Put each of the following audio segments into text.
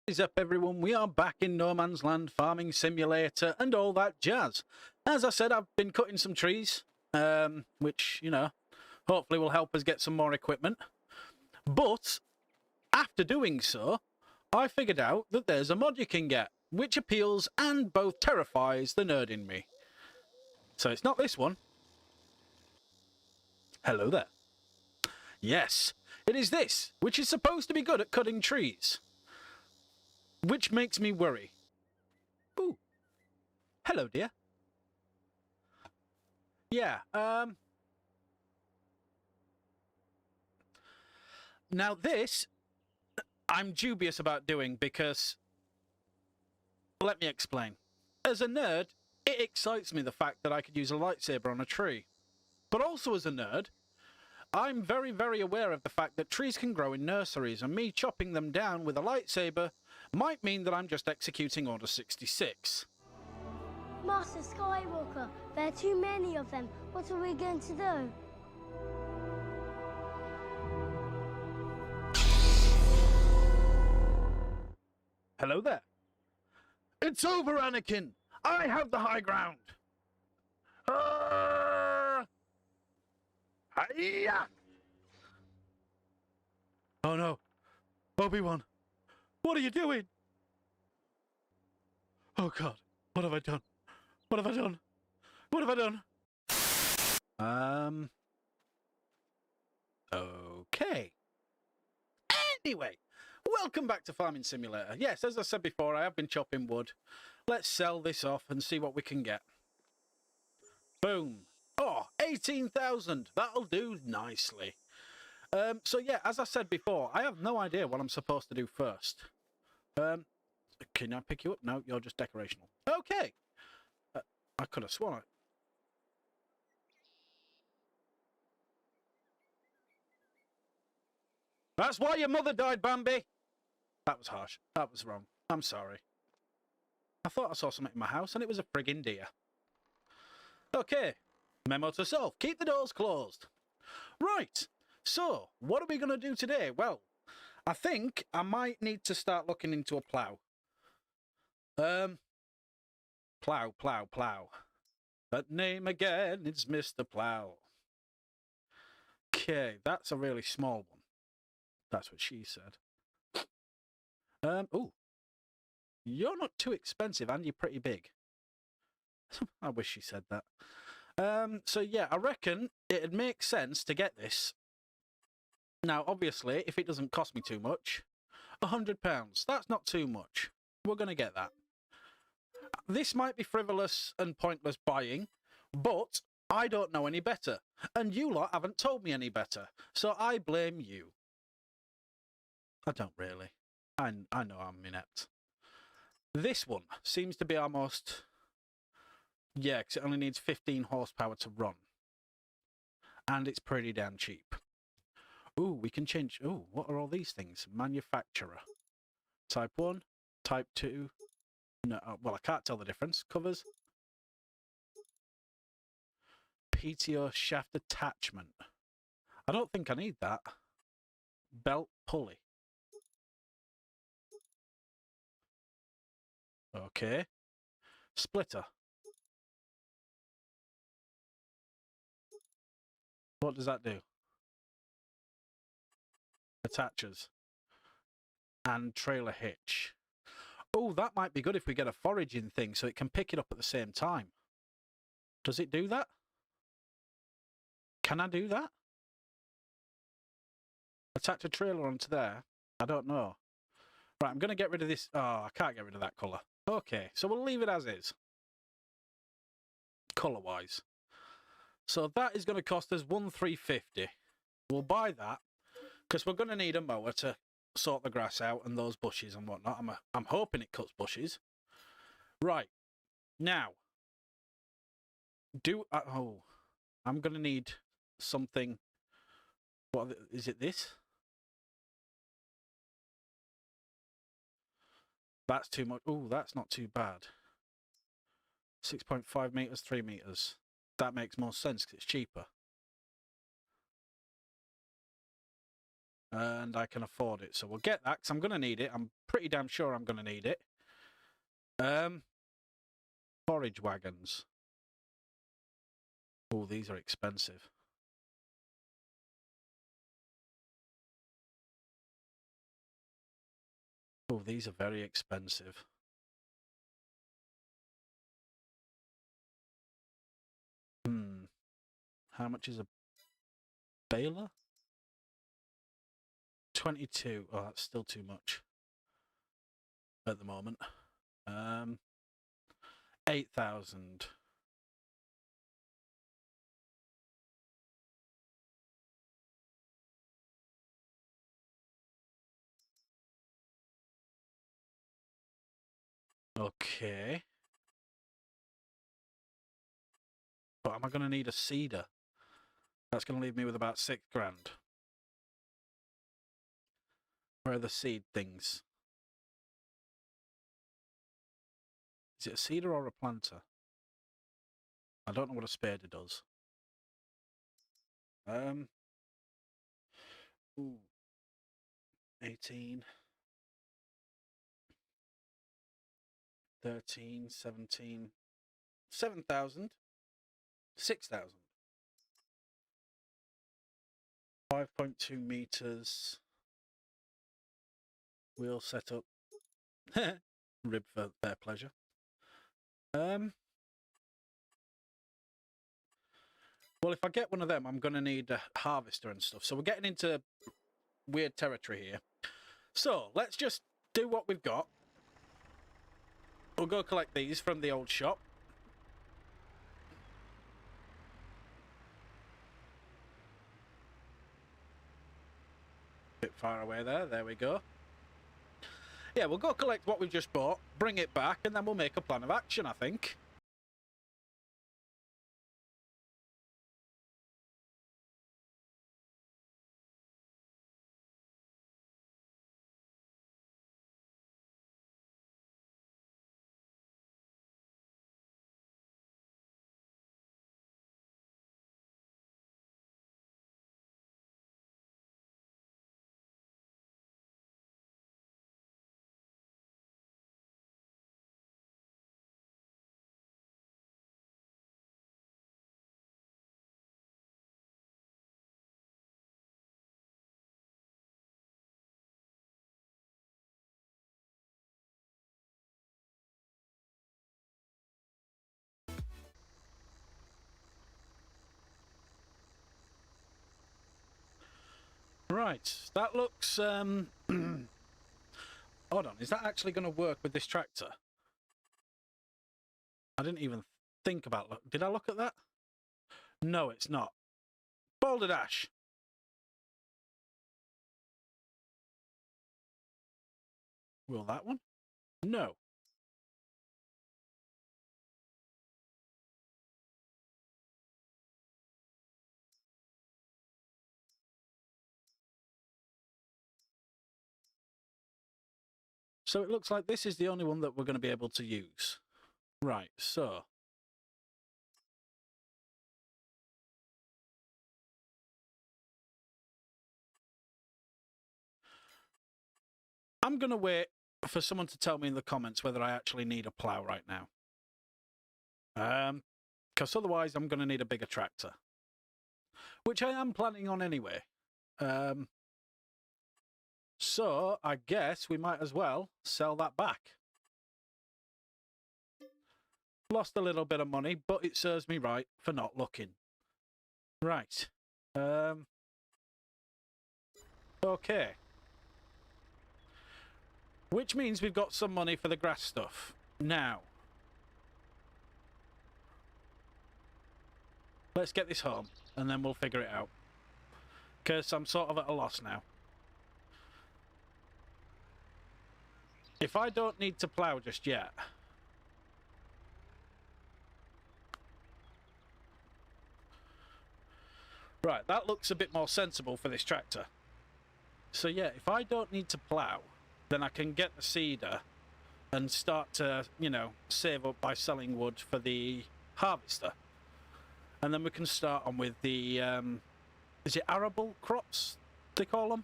Is up, everyone? We are back in No Man's Land, farming simulator, and all that jazz. As I said, I've been cutting some trees, which, you know, hopefully will help us get some more equipment. But after doing so, I figured out that there's a mod you can get, which appeals and both terrifies the nerd in me. So it's not this one. Hello there. Yes, it is this, which is supposed to be good at cutting trees. Which makes me worry. Ooh. Hello, dear. Yeah, now this, I'm dubious about doing because... Let me explain. As a nerd, it excites me the fact that I could use a lightsaber on a tree. But also as a nerd, I'm very, very aware of the fact that trees can grow in nurseries, and me chopping them down with a lightsaber might mean that I'm just executing Order 66. Master Skywalker, there are too many of them. What are we going to do? Hello there. It's over, Anakin! I have the high ground! Hiya! Oh no. Obi-Wan, what are you doing? Oh God, what have I done? What have I done? What have I done? Okay. Anyway, welcome back to Farming Simulator. Yes, as I said before, I have been chopping wood. Let's sell this off and see what we can get. Boom. Oh, 18,000. That'll do nicely. So yeah, as I said before, I have no idea what I'm supposed to do first. Can I pick you up? No, you're just decorational. Okay. I could have sworn it. That's why your mother died, Bambi. That was harsh. That was wrong. I'm sorry. I thought I saw something in my house and it was a friggin' deer. Okay. Memo to self. Keep the doors closed. Right. So, what are we going to do today? Well, I think I might need to start looking into a plough. Plough. That name again, it's Mr. Plough. Okay, that's a really small one. That's what she said. Ooh. You're not too expensive and you're pretty big. I wish she said that. So yeah, I reckon it'd make sense to get this. Now, obviously, if it doesn't cost me too much, £100. That's not too much. We're going to get that. This might be frivolous and pointless buying, but I don't know any better. And you lot haven't told me any better. So I blame you. I don't really. I know I'm inept. This one seems to be our most... Yeah, because it only needs 15 horsepower to run. And it's pretty damn cheap. Ooh, we can change... Ooh, what are all these things? Manufacturer. Type 1, Type 2... No, well, I can't tell the difference. Covers. PTO shaft attachment. I don't think I need that. Belt pulley. Okay. Splitter. What does that do? Attaches. And trailer hitch. Oh, that might be good if we get a foraging thing so it can pick it up at the same time. Does it do that? Can I do that? Attach a trailer onto there? I don't know. Right, I'm going to get rid of this. Oh, I can't get rid of that colour. Okay, so we'll leave it as is. Colour-wise. So that is going to cost us 1,350. We'll buy that because we're going to need a mower to sort the grass out and those bushes and whatnot. I'm hoping it cuts bushes. Right. Now. I'm going to need something. What is it this? That's too much. Oh, that's not too bad. 6.5 meters, 3 meters. That makes more sense because it's cheaper. And I can afford it. So we'll get that, because I'm going to need it. I'm pretty damn sure I'm going to need it. Forage wagons. Oh, these are expensive. Oh, these are very expensive. How much is a baler? 22. Oh, that's still too much at the moment. 8,000. Okay. But am I going to need a seeder? That's going to leave me with about 6 grand. Where are the seed things? Is it a seeder or a planter? I don't know what a spader does. Ooh. 18. 13, 17. 7,000. 6,000. 5.2 meters. Wheel setup. Rib for their pleasure. Well, if I get one of them, I'm going to need a harvester and stuff. So we're getting into weird territory here. So let's just do what we've got. We'll go collect these from the old shop. Bit far away there. There we go. Yeah, we'll go collect what we've just bought, bring it back, and then we'll make a plan of action, I think. Right, that looks... Hold on, is that actually going to work with this tractor? I didn't even think about... Did I look at that? No, it's not. Balderdash! Will that one? No. So it looks like this is the only one that we're going to be able to use. Right, so... I'm going to wait for someone to tell me in the comments whether I actually need a plough right now. Because otherwise I'm going to need a bigger tractor. Which I am planning on anyway. So I guess we might as well sell that back. Lost a little bit of money, but it serves me right for not looking. Right. Okay. Which means we've got some money for the grass stuff. Now. Let's get this home, and then we'll figure it out. Because I'm sort of at a loss now. If I don't need to plough just yet... Right, that looks a bit more sensible for this tractor. So yeah, if I don't need to plough, then I can get the seeder and start to, you know, save up by selling wood for the harvester. And then we can start on with the, is it arable crops, they call them?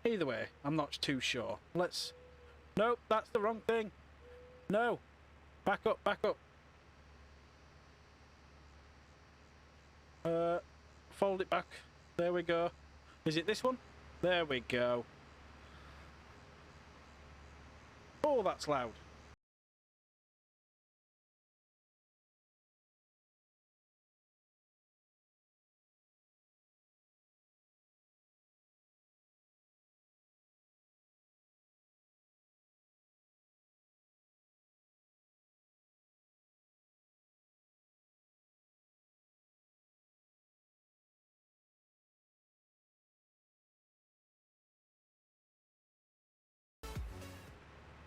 Either way, I'm not too sure. Let's... Nope, that's the wrong thing. No. Back up, back up. Fold it back. There we go. Is it this one? There we go. Oh, that's loud.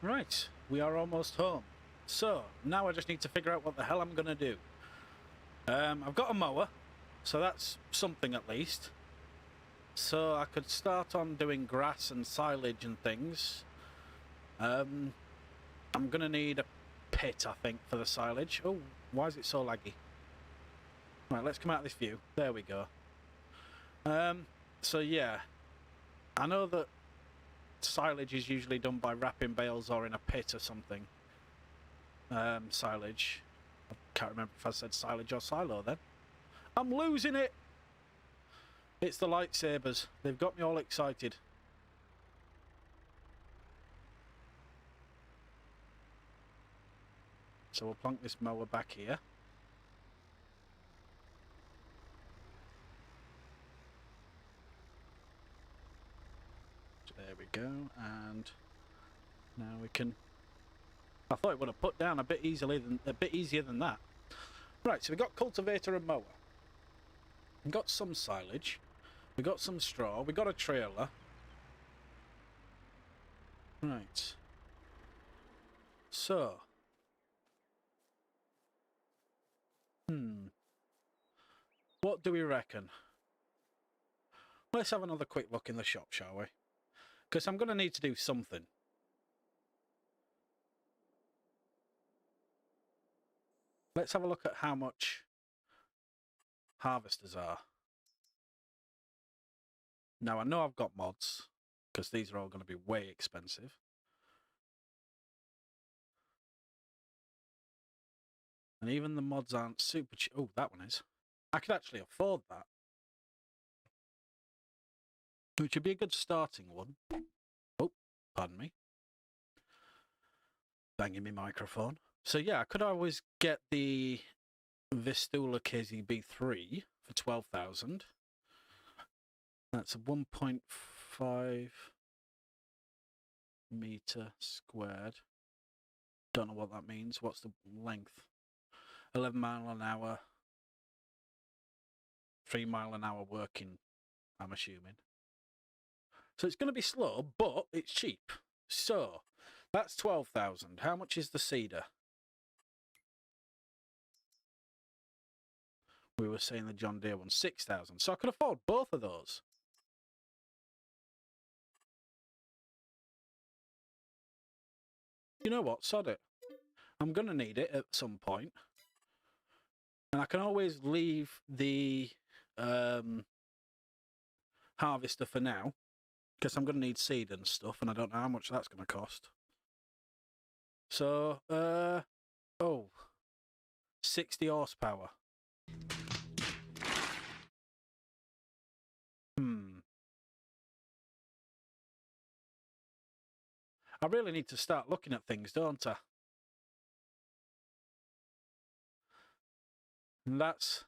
Right, we are almost home. So, now I just need to figure out what the hell I'm going to do. I've got a mower, so that's something at least. So I could start on doing grass and silage and things. I'm going to need a pit, I think, for the silage. Oh, why is it so laggy? Right, let's come out of this view. There we go. So yeah, I know that silage is usually done by wrapping bales or in a pit or something. Silage. I can't remember if I said silage or silo then. I'm losing it! It's the lightsabers. They've got me all excited. So we'll plonk this mower back here. There we go, and now we can... I thought it would have put down a bit easier than that. Right, so we got cultivator and mower. We got some silage. We got some straw. We got a trailer. Right. So. What do we reckon? Let's have another quick look in the shop, shall we? Because I'm going to need to do something. Let's have a look at how much harvesters are. Now, I know I've got mods, because these are all going to be way expensive. And even the mods aren't super cheap. Oh, that one is. I could actually afford that. Which would be a good starting one. Oh, pardon me. Banging my microphone. So yeah, I could always get the Vistula KZB3 for 12,000. That's a 1.5 meter squared. Don't know what that means. What's the length? 11 mile an hour. 3 mile an hour working, I'm assuming. So it's going to be slow, but it's cheap. So that's 12,000. How much is the seeder? We were saying the John Deere one, 6,000. So I could afford both of those. You know what? Sod it. I'm going to need it at some point. And I can always leave the harvester for now. Because I'm going to need seed and stuff. And I don't know how much that's going to cost. So, 60 horsepower. I really need to start looking at things, don't I? And that's...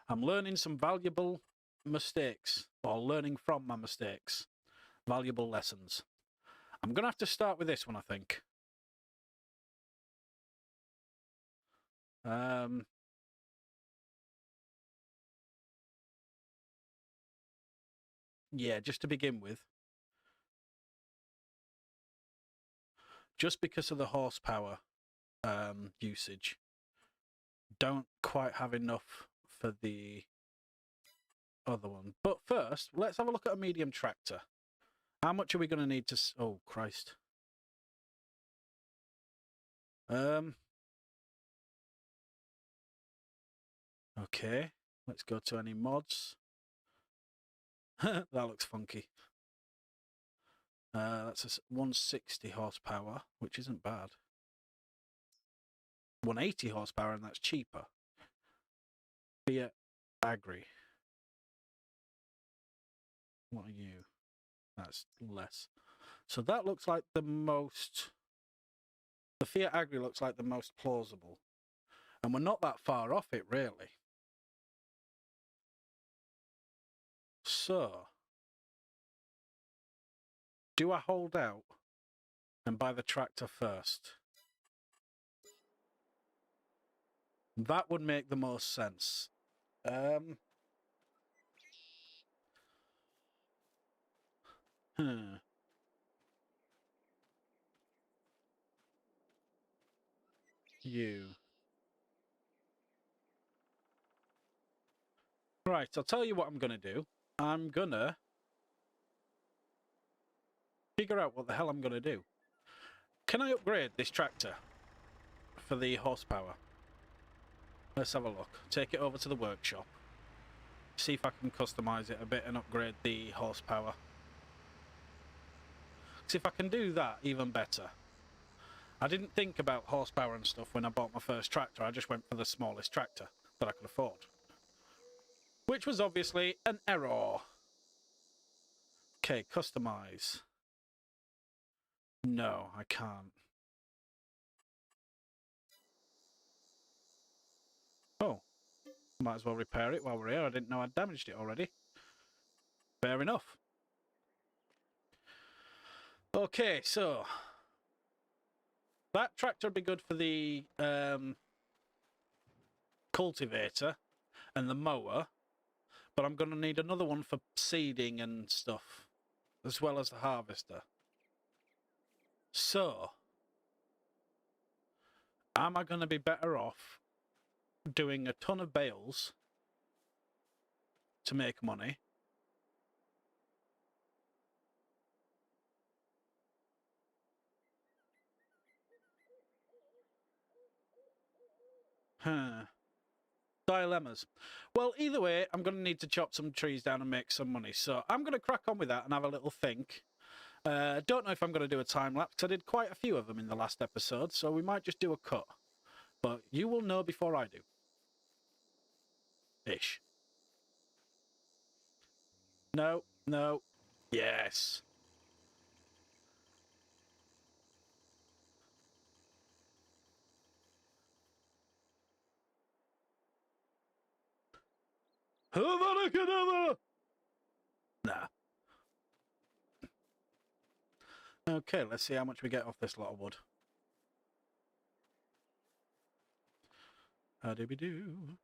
I'm learning some valuable mistakes, or learning from my mistakes. Valuable lessons. I'm going to have to start with this one, I think. Yeah, just to begin with. Just because of the horsepower usage. Don't quite have enough for the other one. But first, let's have a look at a medium tractor. How much are we going to need to... Oh, Christ. Okay, let's go to any mods. That looks funky. That's a 160 horsepower, which isn't bad. 180 horsepower, and that's cheaper. Fiat Agri. What are you? That's less. So that looks like the most... The Fiat Agri looks like the most plausible. And we're not that far off it, really. So... do I hold out and buy the tractor first? That would make the most sense. You. Right, I'll tell you what I'm going to do. I'm going to figure out what the hell I'm going to do. Can I upgrade this tractor for the horsepower? Let's have a look. Take it over to the workshop. See if I can customise it a bit and upgrade the horsepower. See if I can do that even better. I didn't think about horsepower and stuff when I bought my first tractor. I just went for the smallest tractor that I could afford. Which was obviously an error. Okay, customise. No, I can't. Oh, might as well repair it while we're here. I didn't know I'd damaged it already. Fair enough. Okay, so that tractor would be good for the cultivator and the mower, but I'm going to need another one for seeding and stuff, as well as the harvester. So, am I going to be better off doing a ton of bales to make money? Dilemmas. Well, either way, I'm going to need to chop some trees down and make some money. So I'm going to crack on with that and have a little think. Don't know if I'm going to do a time lapse, because I did quite a few of them in the last episode, so we might just do a cut. But you will know before I do. Ish. No, no. Yes. Havana. Nah. Okay, let's see how much we get off this lot of wood. How do we do?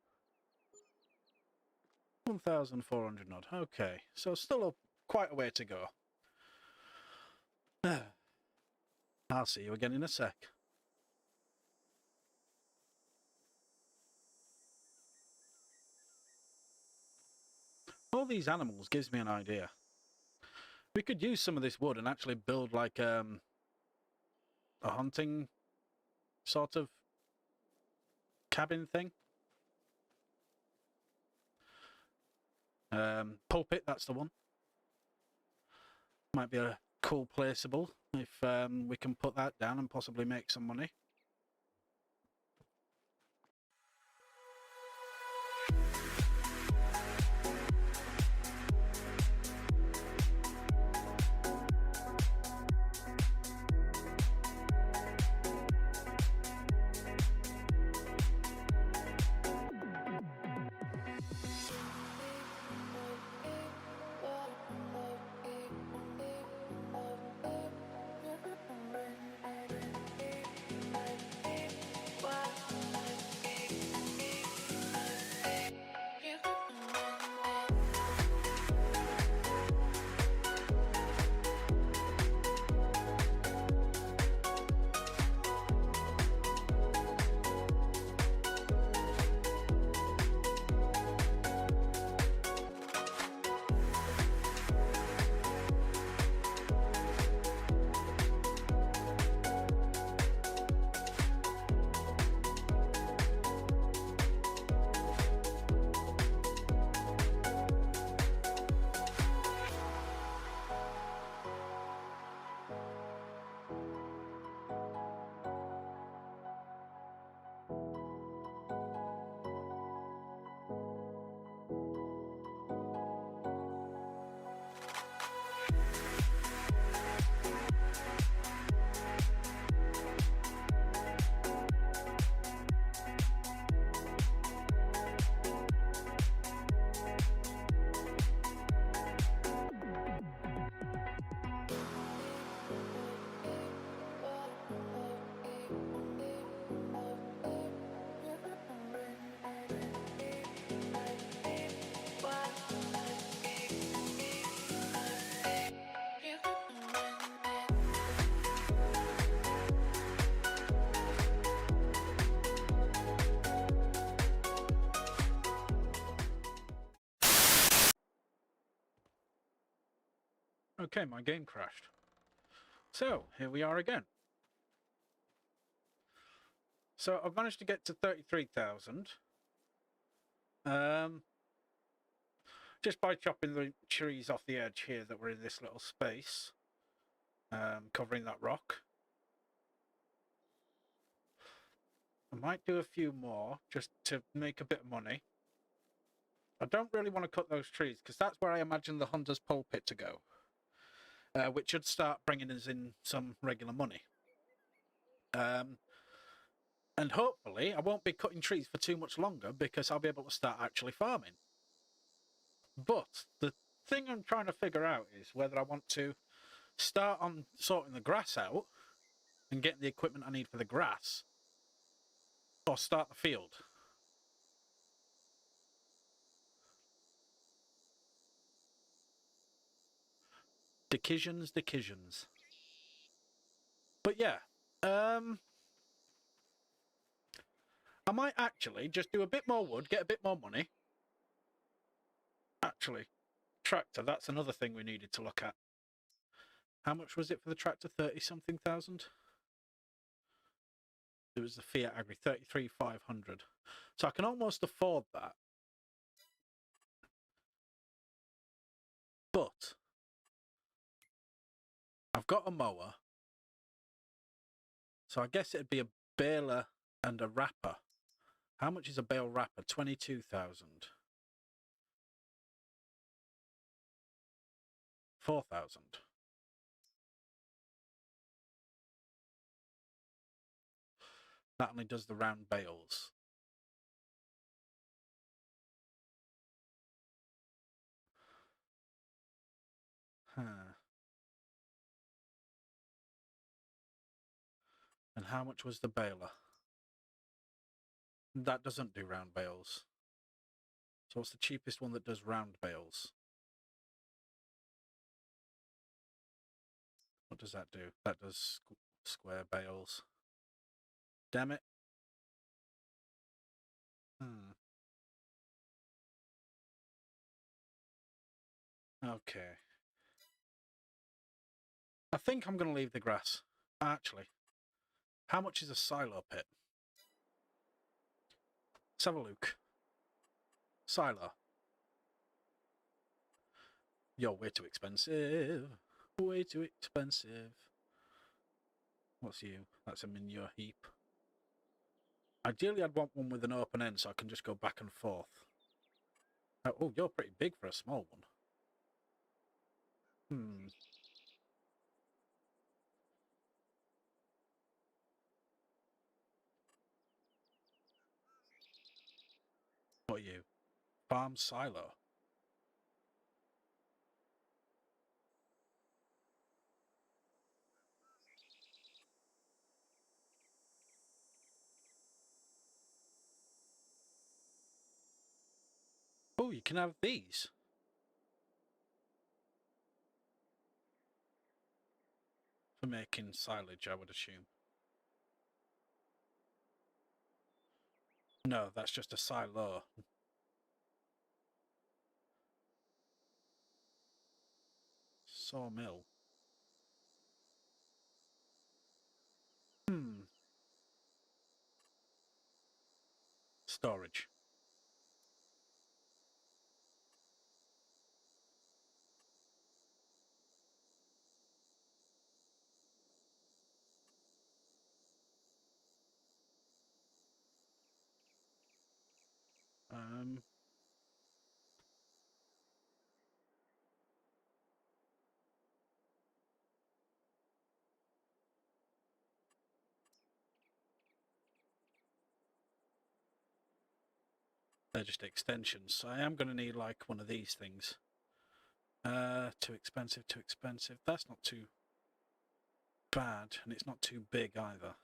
1,400 odd. Okay, so still quite a way to go. I'll see you again in a sec. All these animals gives me an idea. We could use some of this wood and actually build like a hunting sort of cabin thing. Pulpit, that's the one. Might be a cool placeable if we can put that down and possibly make some money. Okay, my game crashed. So, here we are again. So, I've managed to get to 33,000. Just by chopping the trees off the edge here that were in this little space. Covering that rock. I might do a few more, just to make a bit of money. I don't really want to cut those trees, because that's where I imagine the Hunter's pulpit to go. Which should start bringing us in some regular money. And hopefully I won't be cutting trees for too much longer, because I'll be able to start actually farming. But the thing I'm trying to figure out is whether I want to start on sorting the grass out and getting the equipment I need for the grass, or start the field. Decisions. But yeah, I might actually just do a bit more wood, get a bit more money. Actually, tractor, that's another thing we needed to look at. How much was it for the tractor? 30-something thousand? It was the Fiat Agri, 33,500. So I can almost afford that. But I've got a mower. So I guess it'd be a baler and a wrapper. How much is a bale wrapper? 22,000. 4,000. That only does the round bales. Huh. And how much was the baler? That doesn't do round bales. So what's the cheapest one that does round bales? What does that do? That does square bales. Damn it. Okay. I think I'm going to leave the grass. Actually, how much is a silo pit? Let's have a look. Silo. You're way too expensive. Way too expensive. What's you? That's a manure heap. Ideally, I'd want one with an open end so I can just go back and forth. Oh, you're pretty big for a small one. What are you? Farm silo. Oh, you can have these. For making silage, I would assume. No, that's just a silo. Sawmill. Storage. They're just extensions. So I am going to need like one of these things. Too expensive, too expensive. That's not too bad, and it's not too big either.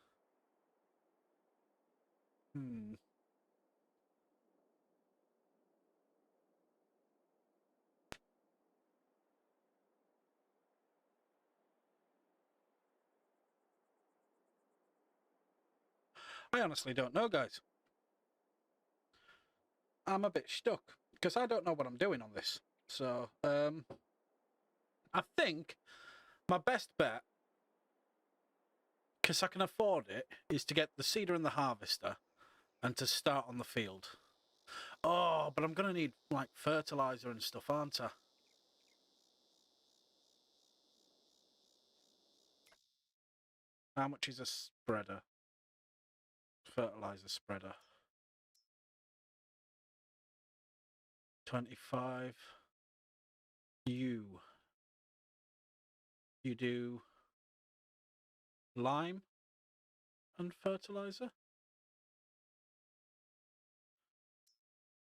I honestly don't know, guys. I'm a bit stuck, because I don't know what I'm doing on this. So, I think my best bet, because I can afford it, is to get the seeder and the harvester and to start on the field. Oh, but I'm going to need, like, fertiliser and stuff, aren't I? How much is a spreader? Fertiliser spreader. 25. You do lime and fertiliser?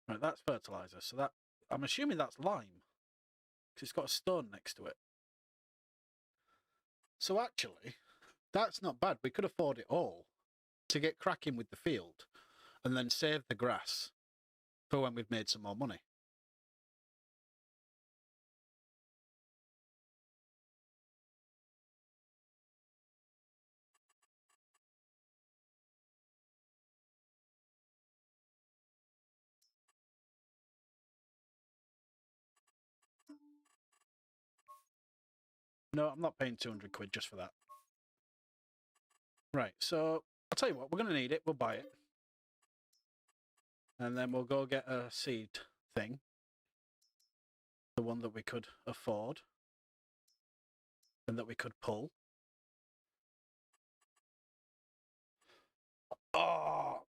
Right, that's fertiliser. So that, I'm assuming that's lime, because it's got a stone next to it. So actually, that's not bad. We could afford it all to get cracking with the field and then save the grass for when we've made some more money. No, I'm not paying 200 quid just for that. Right, so I'll tell you what, we're going to need it. We'll buy it. And then we'll go get a seed thing. The one that we could afford. And that we could pull. Oh!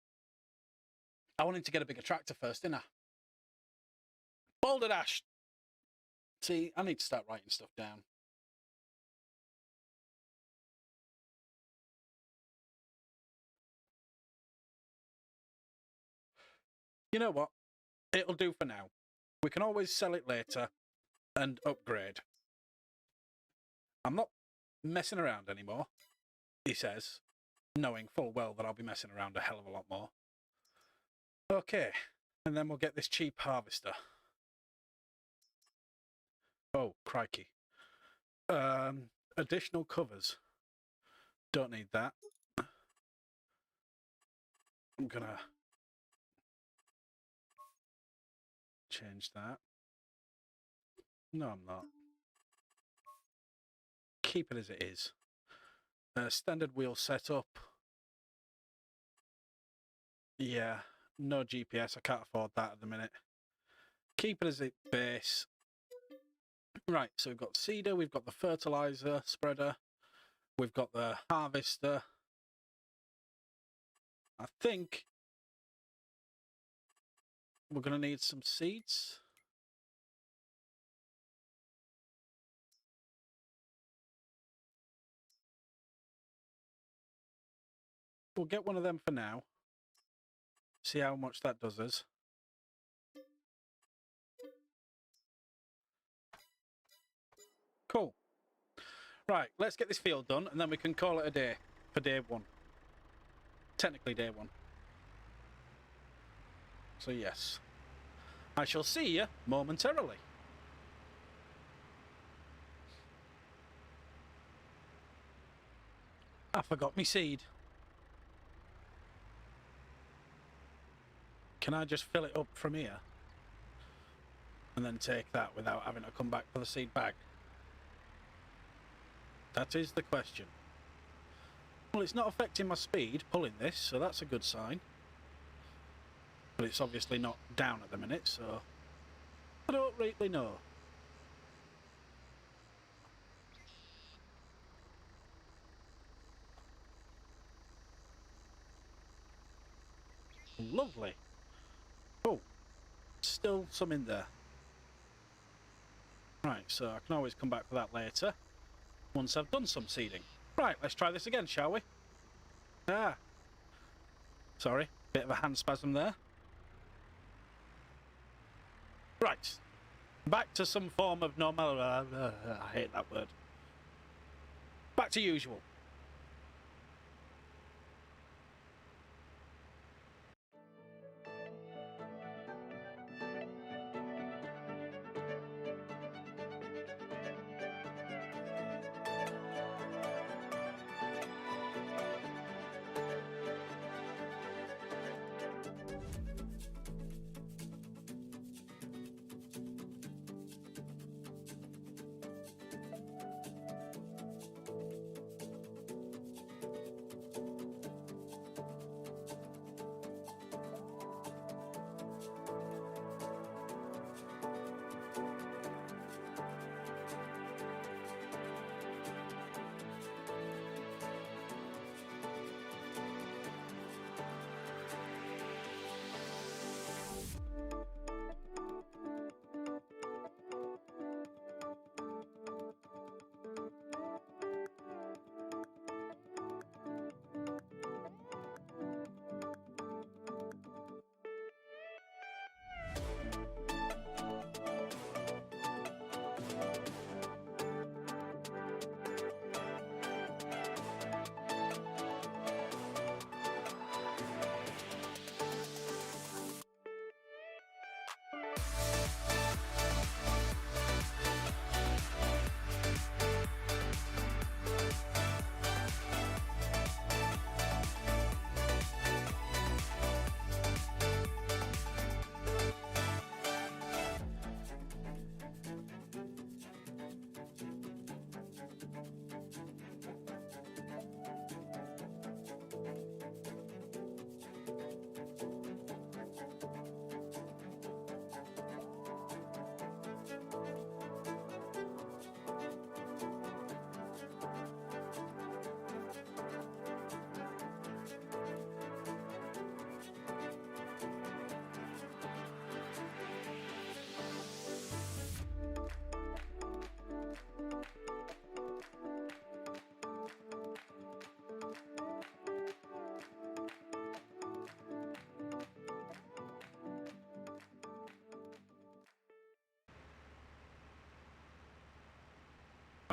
I wanted to get a bigger tractor first, didn't I? Boulder Dash! See, I need to start writing stuff down. You know what? It'll do for now. We can always sell it later and upgrade. I'm not messing around anymore, he says, knowing full well that I'll be messing around a hell of a lot more. Okay, and then we'll get this cheap harvester. Oh, crikey. Additional covers. Don't need that. I'm gonna change that. No, I'm not. Keep it as it is. Standard wheel setup. Yeah, no GPS. I can't afford that at the minute. Keep it as it base. Right, so we've got seeder, we've got the fertilizer spreader, we've got the harvester. I think we're going to need some seeds. We'll get one of them for now. See how much that does us. Cool. Right, let's get this field done and then we can call it a day for day one. Technically day one. So yes. I shall see you momentarily. I forgot me seed. Can I just fill it up from here? And then take that without having to come back for the seed bag? That is the question. Well, it's not affecting my speed pulling this, so that's a good sign. But it's obviously not down at the minute, so I don't really know. Lovely. Oh, still some in there. Right, so I can always come back for that later, once I've done some seeding. Right, let's try this again, shall we? Ah. Sorry, bit of a hand spasm there. Right, back to some form of normal... I hate that word. Back to usual.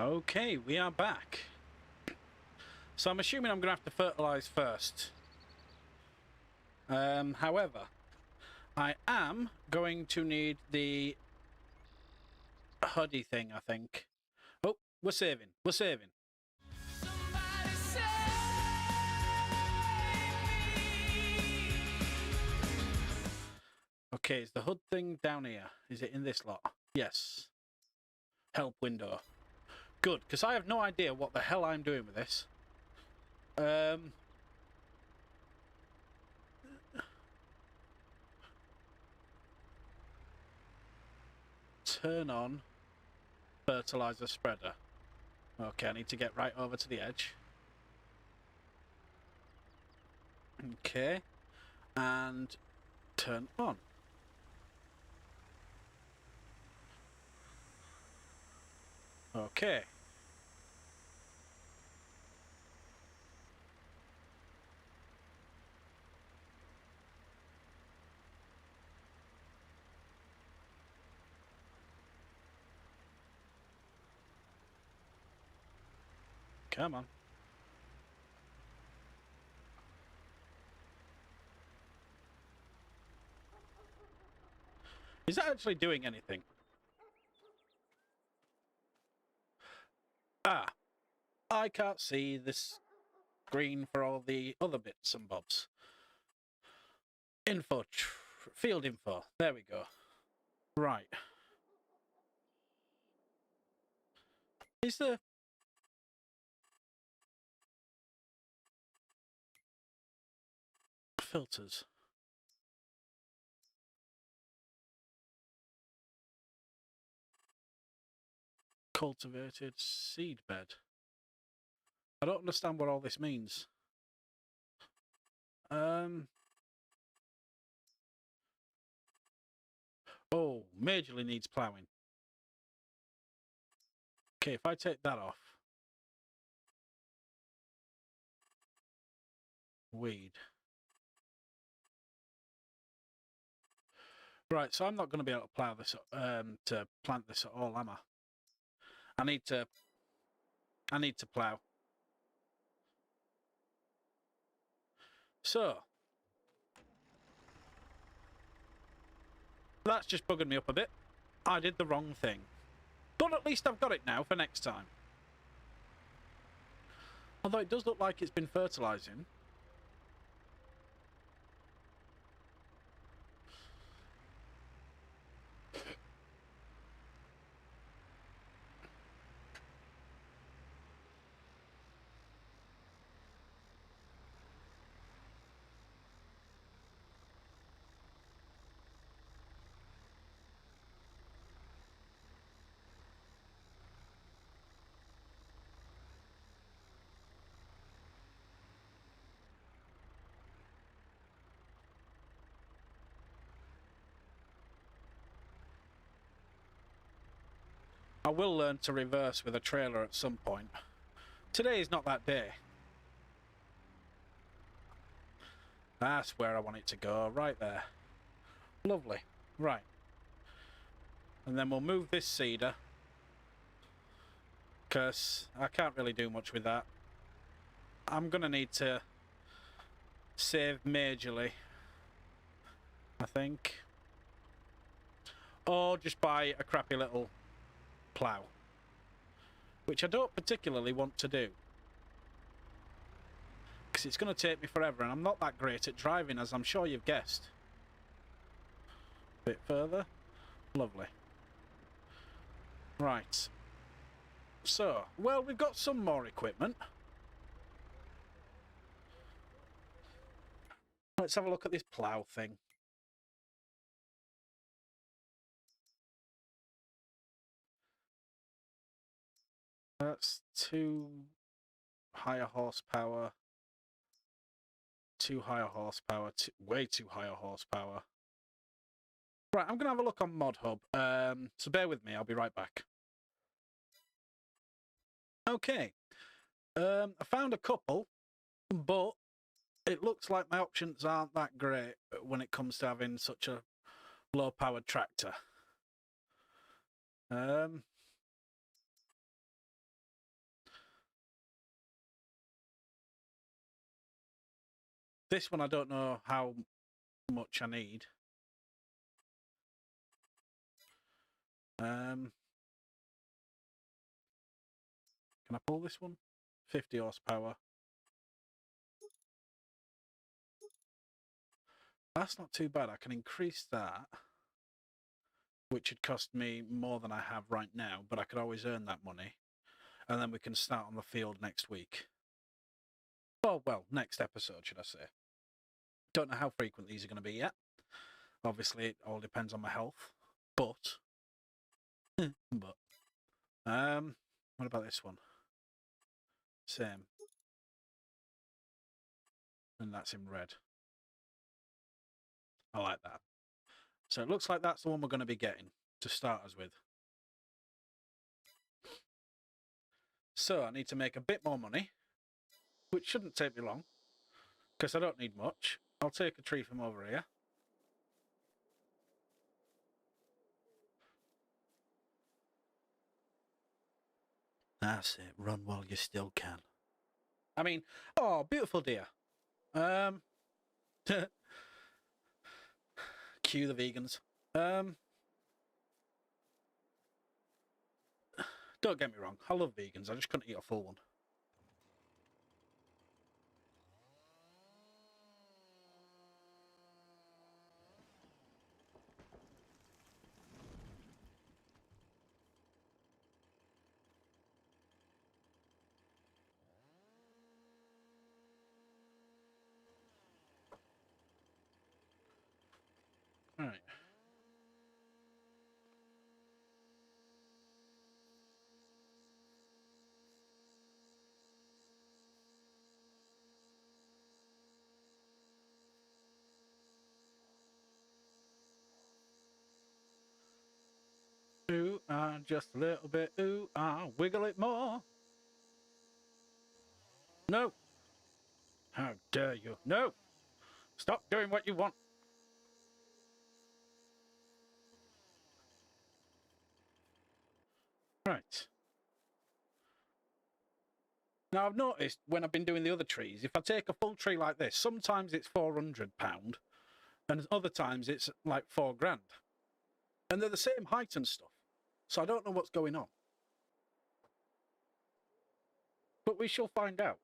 Okay, we are back. So I'm assuming I'm going to have to fertilise first. However, I am going to need the hoodie thing, I think. Oh, we're saving. We're saving. Okay, is the hood thing down here? Is it in this lot? Yes. Help window. Good, because I have no idea what the hell I'm doing with this. Turn on fertilizer spreader. Okay, I need to get right over to the edge. Okay. And turn on. Okay. Come on. Is that actually doing anything? Ah, I can't see this screen for all the other bits and bobs. Info, field info. There we go. Right. Is there... filters? Cultivated seed bed. I don't understand what all this means. Oh, majorly needs ploughing. Okay, if I take that off. Weed. Right, so I'm not going to be able to plough this, to plant this at all, am I? I need to plough. So, that's just bugging me up a bit. I did the wrong thing. But at least I've got it now for next time. Although it does look like it's been fertilising. I will learn to reverse with a trailer at some point. Today is not that day. That's where I want it to go, right there. Lovely. Right. And then we'll move this seeder, because I can't really do much with that. I'm going to need to save majorly, I think. Or just buy a crappy little plough, which I don't particularly want to do, because it's going to take me forever, and I'm not that great at driving, as I'm sure you've guessed. A bit further. Lovely. Right. So, well, we've got some more equipment. Let's have a look at this plough thing. That's 2 higher horsepower. 2 higher horsepower. Way too higher horsepower. Right, I'm going to have a look on Mod Hub. So bear with me, I'll be right back. Okay. I found a couple, but it looks like my options aren't that great when it comes to having such a low-powered tractor. This one I don't know how much I need. Can I pull this one? 50 horsepower. That's not too bad. I can increase that, which would cost me more than I have right now, but I could always earn that money. And then we can start on the field next week. Well, next episode, should I say. Don't know how frequent these are going to be yet. Obviously, it all depends on my health. But, what about this one? Same. And that's in red. I like that. So it looks like that's the one we're going to be getting to start us with. So I need to make a bit more money, which shouldn't take me long, because I don't need much. I'll take a tree from over here. That's it. Run while you still can. I mean, oh, beautiful deer. Cue the vegans. Don't get me wrong. I love vegans. I just couldn't eat a full one. All right. Ooh, just a little bit. Ooh, wiggle it more. No. How dare you? No. Stop doing what you want. Right. Now, I've noticed when I've been doing the other trees, if I take a full tree like this, sometimes it's £400, and other times it's like £4,000. And they're the same height and stuff. So I don't know what's going on. But we shall find out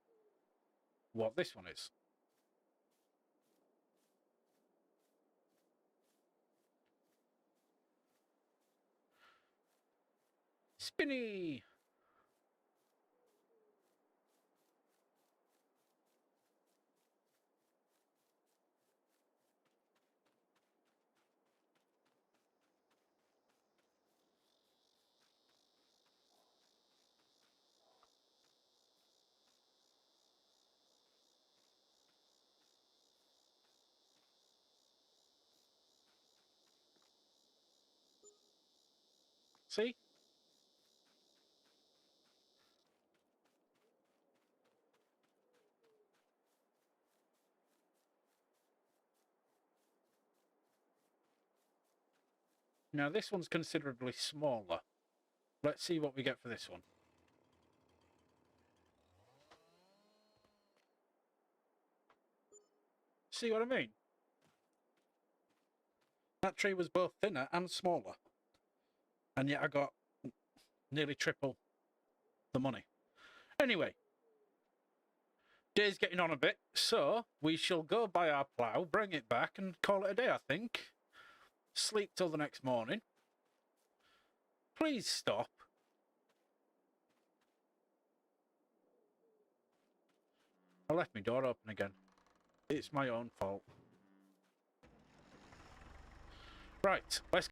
what this one is. Spinny! See? Now this one's considerably smaller. Let's see what we get for this one. See what I mean? That tree was both thinner and smaller. And yet I got nearly triple the money. Anyway, day's getting on a bit, so we shall go buy our plough, bring it back and call it a day, I think. Sleep till the next morning. Please stop. I left my door open again. It's my own fault. Right, let's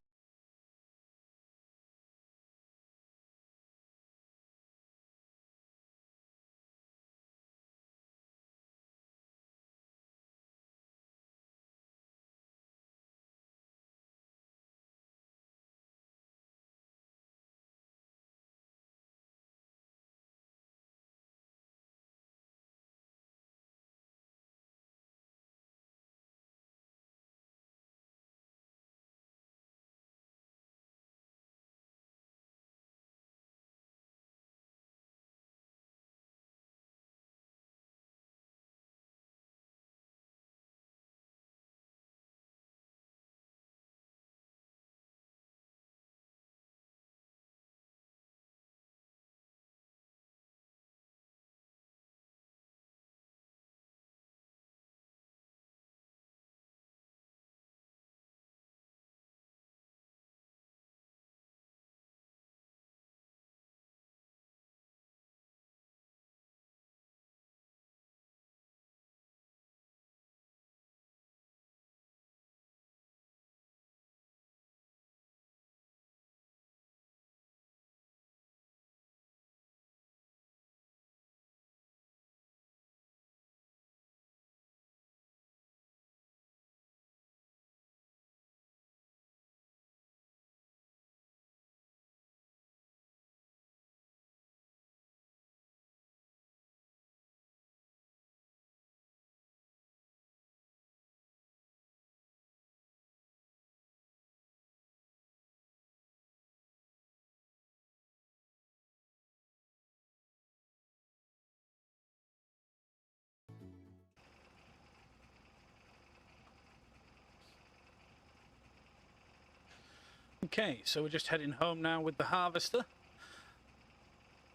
Okay, so we're just heading home now with the harvester.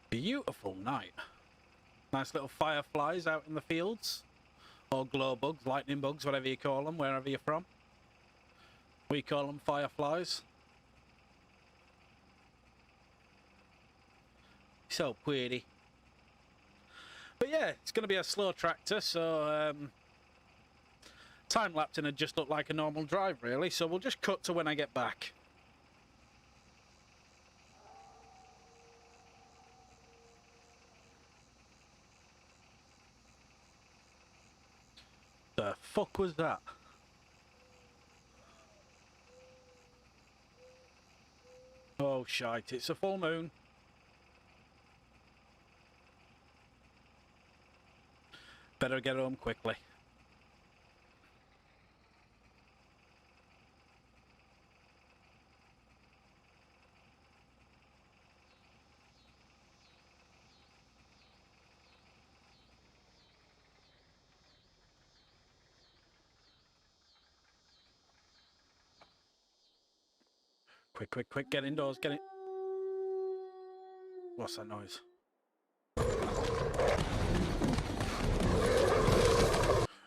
Beautiful night. Nice little fireflies out in the fields. Or glow bugs, lightning bugs, whatever you call them, wherever you're from. We call them fireflies. So pretty. But yeah, it's going to be a slow tractor, so time-lapsing would just look like a normal drive, really. So we'll just cut to when I get back. The fuck was that? Oh shite, it's a full moon. Better get home quickly. Quick, quick, quick, get indoors, get it. What's that noise?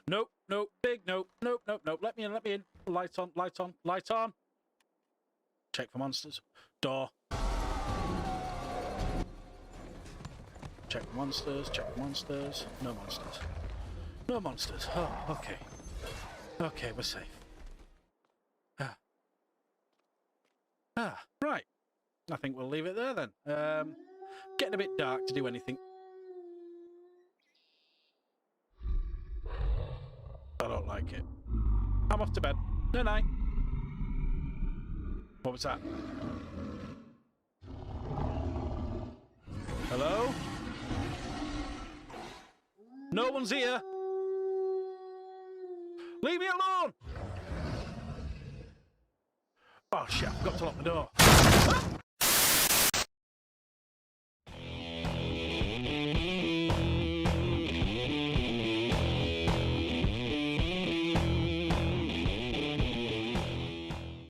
Nope, nope, big nope, nope, nope, nope. Let me in, let me in. Light on, light on, light on. Check for monsters. Door. Check for monsters, check for monsters. No monsters. No monsters. Oh, okay. Okay, we're safe. Right. I think we'll leave it there then. Getting a bit dark to do anything. I don't like it. I'm off to bed. Good night. What was that? Hello? No one's here. Leave me alone! Oh shit, I forgot to lock the door. Ah!